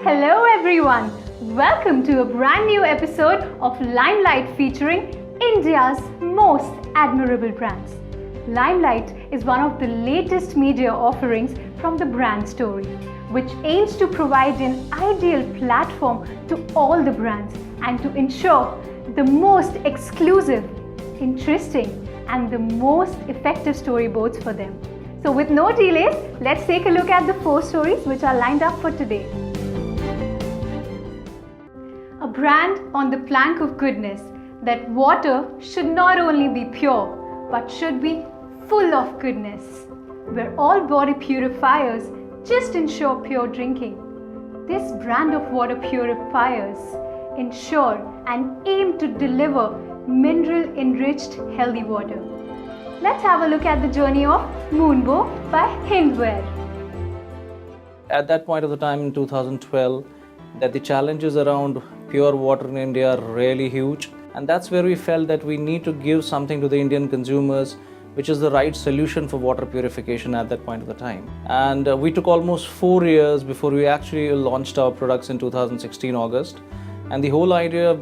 Hello everyone, welcome to a brand new episode of Limelight featuring India's most admirable brands. Limelight is one of the latest media offerings from the Brand Story, which aims to provide an ideal platform to all the brands and to ensure the most exclusive, interesting and the most effective storyboards for them. So with no delays, let's take a look at the 4 stories which are lined up for today. A brand on the plank of goodness that water should not only be pure but should be full of goodness, where all body purifiers just ensure pure drinking. This brand of water purifiers ensure and aim to deliver mineral-enriched healthy water. Let's have a look at the journey of Moonbow by Hindware. At that point of the time in 2012, that the challenges around pure water in India are really huge, and that's where we felt that we need to give something to the Indian consumers which is the right solution for water purification at that point of the time. And we took almost 4 years before we actually launched our products in 2016 August. And the whole idea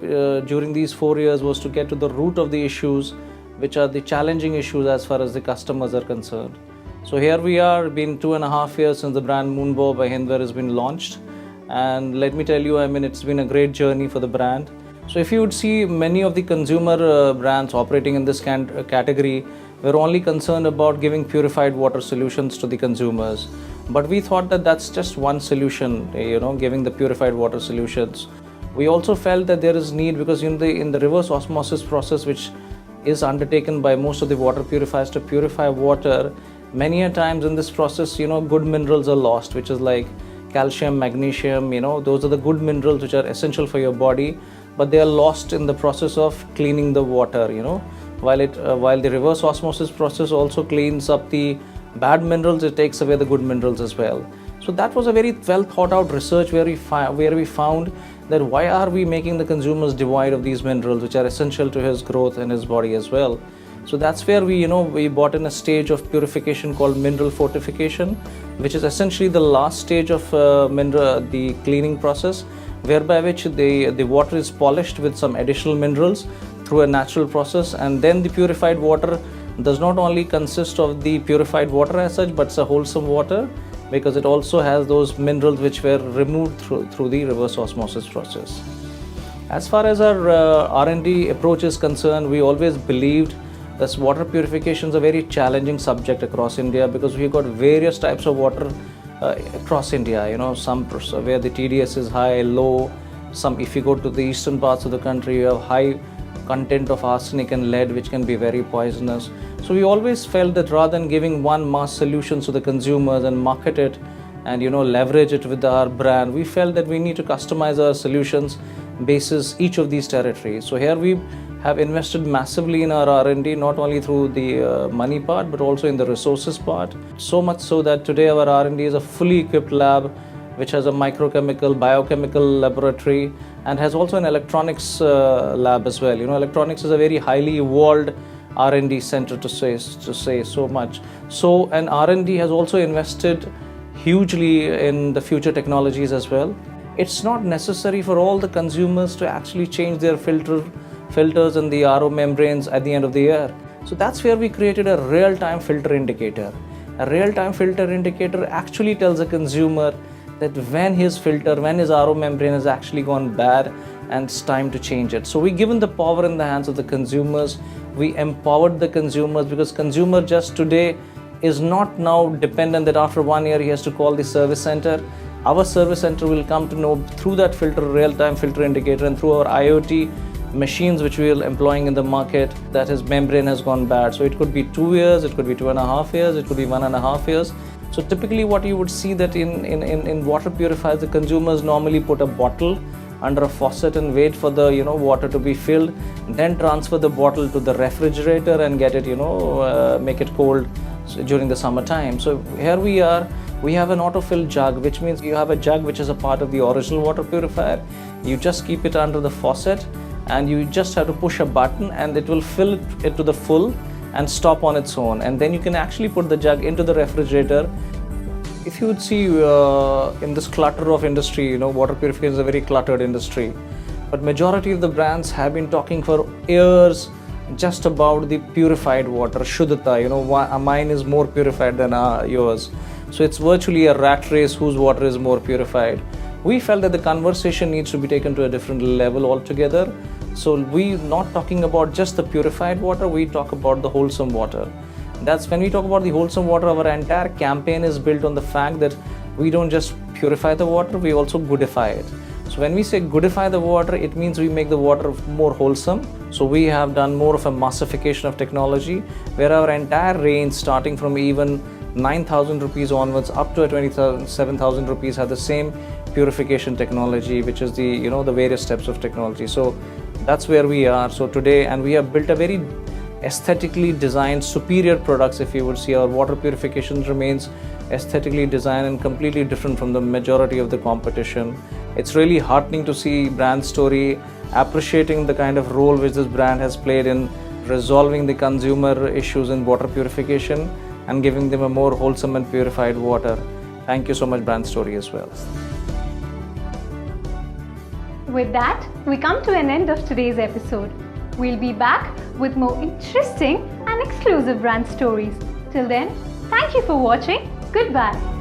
during these 4 years was to get to the root of the issues, which are the challenging issues as far as the customers are concerned. So here we are, been 2.5 years since the brand Moonbow by Hindware has been launched. And let me tell you, it's been a great journey for the brand. So if you would see many of the consumer brands operating in this category, we're only concerned about giving purified water solutions to the consumers. But we thought that that's just one solution, giving the purified water solutions. We also felt that there is need because in the reverse osmosis process, which is undertaken by most of the water purifiers to purify water, many a times in this process, good minerals are lost, which is like calcium, magnesium, those are the good minerals which are essential for your body, but they are lost in the process of cleaning the water, while the reverse osmosis process also cleans up the bad minerals, it takes away the good minerals as well. So that was a very well thought out research where we found that why are we making the consumers devoid of these minerals which are essential to his growth and his body as well. So that's where we brought in a stage of purification called mineral fortification, which is essentially the last stage of the cleaning process, whereby which the water is polished with some additional minerals through a natural process, and then the purified water does not only consist of the purified water as such, but it's a wholesome water because it also has those minerals which were removed through the reverse osmosis process. As far as our R&D approach is concerned, we always believed that water purification is a very challenging subject across India because we've got various types of water across India, some where the TDS is high, low, some if you go to the eastern parts of the country, you have high content of arsenic and lead which can be very poisonous. So we always felt that rather than giving one mass solution to the consumers and market it and leverage it with our brand, we felt that we need to customize our solutions basis each of these territories. So here we have invested massively in our R&D, not only through the money part but also in the resources part. So much so that today our R&D is a fully equipped lab which has a microchemical, biochemical laboratory and has also an electronics lab as well. Electronics is a very highly evolved R&D center to say so much. So an R&D has also invested hugely in the future technologies as well. It's not necessary for all the consumers to actually change their filters and the RO membranes at the end of the year. So that's where we created a real-time filter indicator. A real-time filter indicator actually tells a consumer that when his RO membrane has actually gone bad and it's time to change it. So we've given the power in the hands of the consumers. We empowered the consumers because consumer just today is not now dependent that after 1 year he has to call the service center. Our service center will come to know through that real-time filter indicator and through our IoT machines which we are employing in the market that his membrane has gone bad. So it could be 2 years, it could be 2.5 years, it could be 1.5 years. So typically what you would see that in water purifiers, the consumers normally put a bottle under a faucet and wait for the water to be filled, then transfer the bottle to the refrigerator and get it make it cold during the summertime. So here we have an autofill jug, which means you have a jug which is a part of the original water purifier. You just keep it under the faucet and you just have to push a button and it will fill it to the full and stop on its own, and then you can actually put the jug into the refrigerator if you would see in this clutter of industry, water purification is a very cluttered industry, but majority of the brands have been talking for years just about the purified water, Shuddhata. Mine is more purified than yours. So it's virtually a rat race whose water is more purified. We felt that the conversation needs to be taken to a different level altogether. So we're not talking about just the purified water, we talk about the wholesome water. That's when we talk about the wholesome water, our entire campaign is built on the fact that we don't just purify the water, we also goodify it. So when we say goodify the water, it means we make the water more wholesome. So we have done more of a massification of technology, where our entire range, starting from even 9,000 rupees onwards up to 27,000 rupees, have the same purification technology, which is the the various steps of technology. So that's where we are. So today, and we have built a very aesthetically designed superior products. If you would see, our water purification remains aesthetically designed and completely different from the majority of the competition. It's really heartening to see Brand Story appreciating the kind of role which this brand has played in resolving the consumer issues in water purification and giving them a more wholesome and purified water. Thank you so much, Brand Story, as well. With that, we come to an end of today's episode. We'll be back with more interesting and exclusive brand stories. Till then, thank you for watching. Goodbye.